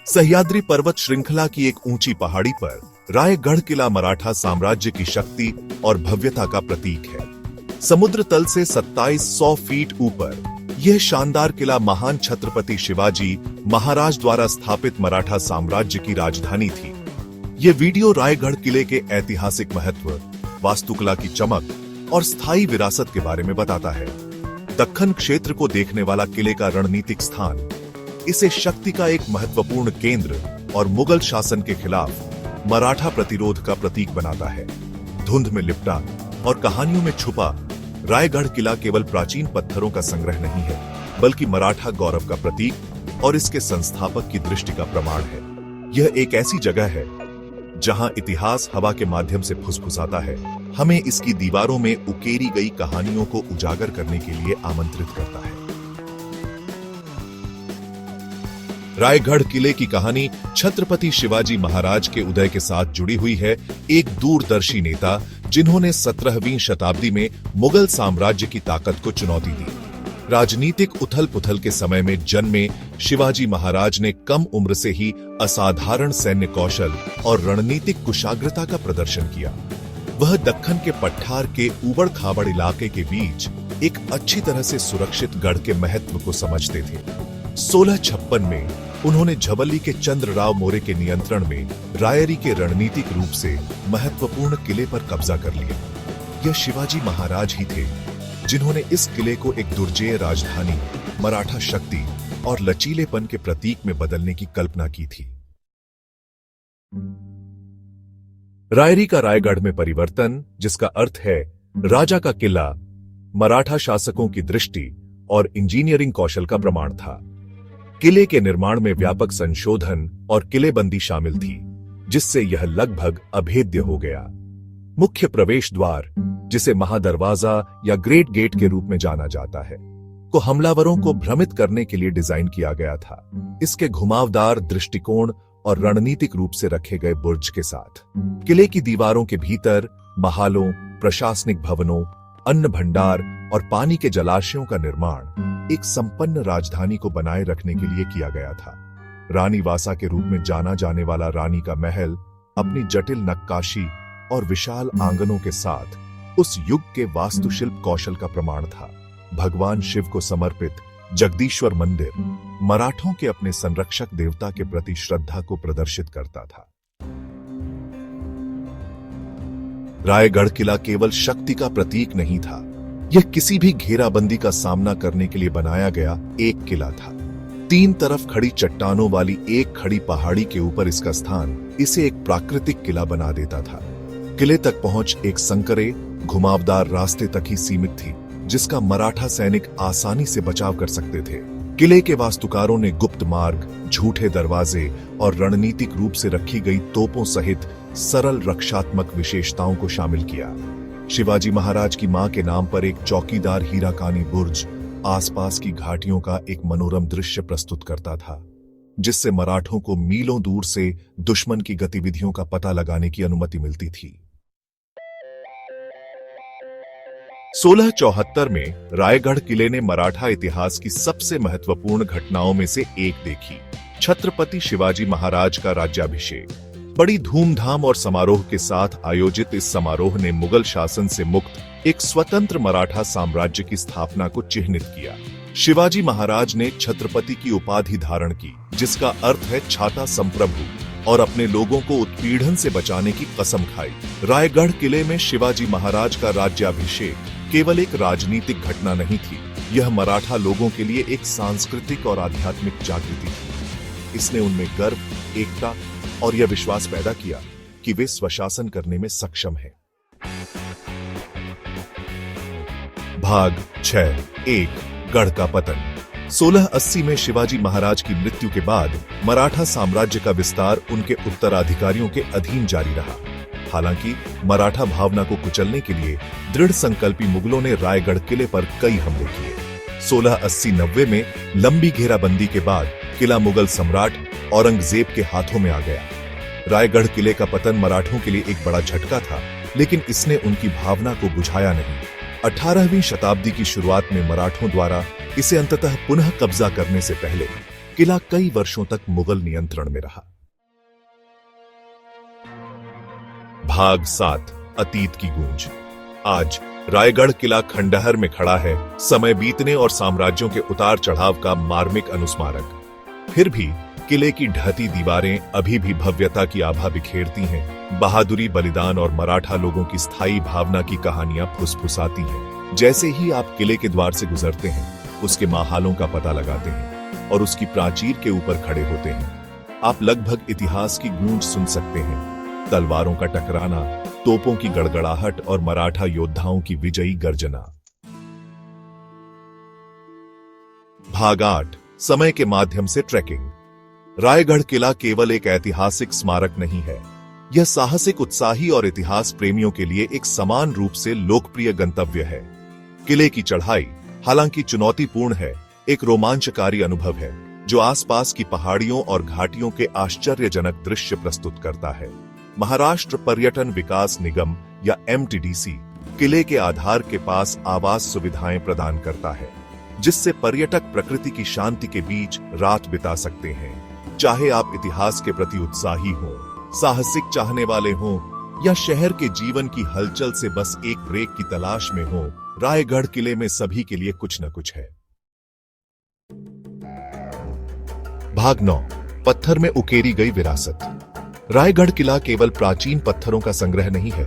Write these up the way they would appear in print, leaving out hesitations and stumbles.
सह्याद्री पर्वत श्रृंखला की एक ऊंची पहाड़ी पर रायगढ़ किला मराठा साम्राज्य की शक्ति और भव्यता का प्रतीक है। समुद्र तल से 2700 फीट ऊपर यह शानदार किला महान छत्रपति शिवाजी महाराज द्वारा स्थापित मराठा साम्राज्य की राजधानी थी। यह वीडियो रायगढ़ किले के ऐतिहासिक महत्व, वास्तुकला की चमक और स्थायी विरासत के बारे में बताता है। दक्कन क्षेत्र को देखने वाला किले का रणनीतिक स्थान इसे शक्ति का एक महत्वपूर्ण केंद्र और मुगल शासन के खिलाफ मराठा प्रतिरोध का प्रतीक बनाता है। धुंध में लिपटा और कहानियों में छुपा रायगढ़ किला केवल प्राचीन पत्थरों का संग्रह नहीं है, बल्कि मराठा गौरव का प्रतीक और इसके संस्थापक की दृष्टि का प्रमाण है। यह एक ऐसी जगह है जहां इतिहास हवा के माध्यम से फुसफुसाता है, हमें इसकी दीवारों में उकेरी गई कहानियों को उजागर करने के लिए आमंत्रित करता है। रायगढ़ किले की कहानी छत्रपति शिवाजी महाराज के उदय के साथ जुड़ी हुई है। एक दूरदर्शी नेता जिन्होंने 17वीं शताब्दी में मुगल साम्राज्य की ताकत को चुनौती दी। राजनीतिक उथल-पुथल के समय में जन्मे शिवाजी महाराज ने कम उम्र से ही असाधारण सैन्य कौशल और रणनीतिक कुशाग्रता का प्रदर्शन किया। वह दक्कन के पठार के ऊबड़-खाबड़ इलाके के बीच एक अच्छी तरह से सुरक्षित गढ़ के महत्व को समझते थे। 1656 में उन्होंने झबल्ली के चंद्रराव मौर्य के नियंत्रण में रायरी के रणनीतिक रूप से महत्वपूर्ण किले पर कब्जा कर लिया। यह शिवाजी महाराज ही थे जिन्होंने इस किले को एक दुर्जेय राजधानी, मराठा शक्ति और लचीलेपन के प्रतीक में बदलने की कल्पना की थी। रायरी का रायगढ़ में परिवर्तन, जिसका अर्थ है राजा का किला, मराठा शासकों की दृष्टि और इंजीनियरिंग कौशल का प्रमाण था। किले के निर्माण में व्यापक संशोधन और किलेबंदी शामिल थी, जिससे यह लगभग अभेद्य हो गया। मुख्य प्रवेश द्वार, जिसे महादरवाजा या ग्रेट गेट के रूप में जाना जाता है, को हमलावरों को भ्रमित करने के लिए डिजाइन किया गया था। इसके घुमावदार दृष्टिकोण और रणनीतिक रूप से रखे गए बुर्ज के साथ किले की दीवारों के भीतर महालों, प्रशासनिक भवनों, अन्न भंडार और पानी के जलाशयों का निर्माण एक संपन्न राजधानी को बनाए रखने के लिए किया गया था। रानी वासा के रूप में जाना जाने वाला रानी का महल अपनी जटिल नक्काशी और विशाल आंगनों के साथ उस युग के वास्तुशिल्प कौशल का प्रमाण था। भगवान शिव को समर्पित जगदीश्वर मंदिर मराठों के अपने संरक्षक देवता के प्रति श्रद्धा को प्रदर्शित करता था। रायगढ़ किला केवल शक्ति का प्रतीक नहीं था, यह किसी भी घेराबंदी का सामना करने के लिए बनाया गया एक किला था। 3 तरफ खड़ी चट्टानों वाली एक खड़ी पहाड़ी के ऊपर इसका स्थान इसे एक प्राकृतिक किला बना देता था। किले तक पहुंच एक संकरे, घुमावदार रास्ते तक ही सीमित थी, जिसका मराठा सैनिक आसानी से बचाव कर सकते थे। किले के वास्तुकारों ने गुप्त मार्ग, झूठे दरवाजे और रणनीतिक रूप से रखी गई तोपों सहित सरल रक्षात्मक विशेषताओं को शामिल किया। शिवाजी महाराज की मां के नाम पर एक चौकीदार हीराकानी बुर्ज आसपास की घाटियों का एक मनोरम दृश्य प्रस्तुत करता था, जिससे मराठों को मीलों दूर से दुश्मन की गतिविधियों का पता लगाने की अनुमति मिलती थी। 1674 में रायगढ़ किले ने मराठा इतिहास की सबसे महत्वपूर्ण घटनाओं में से एक देखी, छत्रपति शिवाजी महाराज का राज्याभिषेक। बड़ी धूमधाम और समारोह के साथ आयोजित इस समारोह ने मुगल शासन से मुक्त एक स्वतंत्र मराठा साम्राज्य की स्थापना को चिह्नित किया। शिवाजी महाराज ने छत्रपति की उपाधि धारण की, जिसका अर्थ है छाता संप्रभु, और अपने लोगों को उत्पीड़न से बचाने की कसम खाई। रायगढ़ किले में शिवाजी महाराज का राज्याभिषेक केवल एक राजनीतिक घटना नहीं थी, यह मराठा लोगों के लिए एक सांस्कृतिक और आध्यात्मिक जागृति थी। इसने उनमें गर्व, एकता और यह विश्वास पैदा किया कि वे स्वशासन करने में सक्षम हैं। भाग 6 गढ़ का पतन। 1680 में शिवाजी महाराज की मृत्यु के बाद मराठा साम्राज्य का विस्तार उनके उत्तराधिकारियों के अधीन जारी रहा। हालांकि मराठा भावना को कुचलने के लिए दृढ़ संकल्पी मुगलों ने रायगढ़ किले पर कई हमले किए। 1680-90 में लंबी घेराबंदी के बाद किला मुगल सम्राट औरंगजेब के हाथों में आ गया। रायगढ़ किले का पतन मराठों के लिए एक बड़ा झटका था, लेकिन इसने उनकी भावना को बुझाया नहीं। 18वीं शताब्दी की शुरुआत में मराठों द्वारा इसे अंततः पुनः कब्जा करने से पहले किला कई वर्षों तक मुगल नियंत्रण में रहा। भाग 7 अतीत की गूंज। आज रायगढ़ किला खंडहर में खड़ा है, समय बीतने और साम्राज्यों के उतार चढ़ाव का मार्मिक अनुस्मारक। फिर भी किले की ढहती दीवारें अभी भी भव्यता की आभा बिखेरती हैं। बहादुरी, बलिदान और मराठा लोगों की स्थायी भावना की कहानियां फुसफुसाती हैं। जैसे ही आप किले के द्वार से गुजरते हैं, उसके माहालों का पता लगाते हैं और उसकी प्राचीर के ऊपर खड़े होते हैं, आप लगभग इतिहास की गूंज सुन सकते हैं। तलवारों का टकराना, तोपों की गड़गड़ाहट और मराठा योद्धाओं की विजयी गर्जना। भाग 8 समय के माध्यम से ट्रैकिंग। रायगढ़ किला केवल एक ऐतिहासिक स्मारक नहीं है, यह साहसिक, उत्साही और इतिहास प्रेमियों के लिए एक समान रूप से लोकप्रिय गंतव्य है। किले की चढ़ाई, हालांकि चुनौतीपूर्ण है, एक रोमांचकारी अनुभव है जो आसपास की पहाड़ियों और घाटियों के आश्चर्यजनक दृश्य प्रस्तुत करता है। महाराष्ट्र पर्यटन विकास निगम या MTDC किले के आधार के पास आवास सुविधाएं प्रदान करता है, जिससे पर्यटक प्रकृति की शांति के बीच रात बिता सकते हैं। चाहे आप इतिहास के प्रति उत्साही हों, साहसिक चाहने वाले हों या शहर के जीवन की हलचल से बस एक ब्रेक की तलाश में हों, रायगढ़ किले में सभी के लिए कुछ न कुछ है। भाग 9 पत्थर में उकेरी गई विरासत। रायगढ़ किला केवल प्राचीन पत्थरों का संग्रह नहीं है,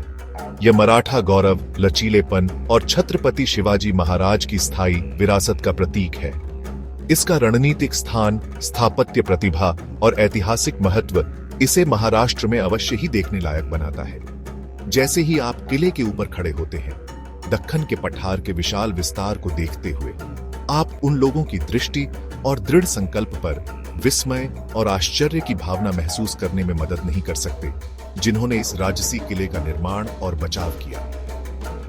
यह मराठा गौरव, लचीलेपन और छत्रपति शिवाजी महाराज की स्थायी विरासत का प्रतीक है। इसका रणनीतिक स्थान, स्थापत्य प्रतिभा और ऐतिहासिक महत्व इसे महाराष्ट्र में अवश्य ही देखने लायक बनाता है। जैसे ही आप किले के ऊपर खड़े होते हैं, दक्खन के पठार के विशाल विस्तार को देखते हुए आप उन लोगों की दृष्टि और दृढ़ संकल्प पर विस्मय और आश्चर्य की भावना महसूस करने में मदद नहीं कर सकते, जिन्होंने इस राजसी किले का निर्माण और बचाव किया।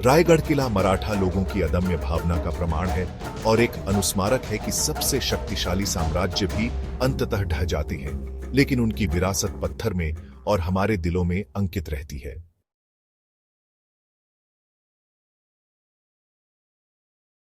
रायगढ़ किला मराठा लोगों की अदम्य भावना का प्रमाण है और एक अनुस्मारक है कि सबसे शक्तिशाली साम्राज्य भी अंततः ढह जाते हैं, लेकिन उनकी विरासत पत्थर में और हमारे दिलों में अंकित रहती है।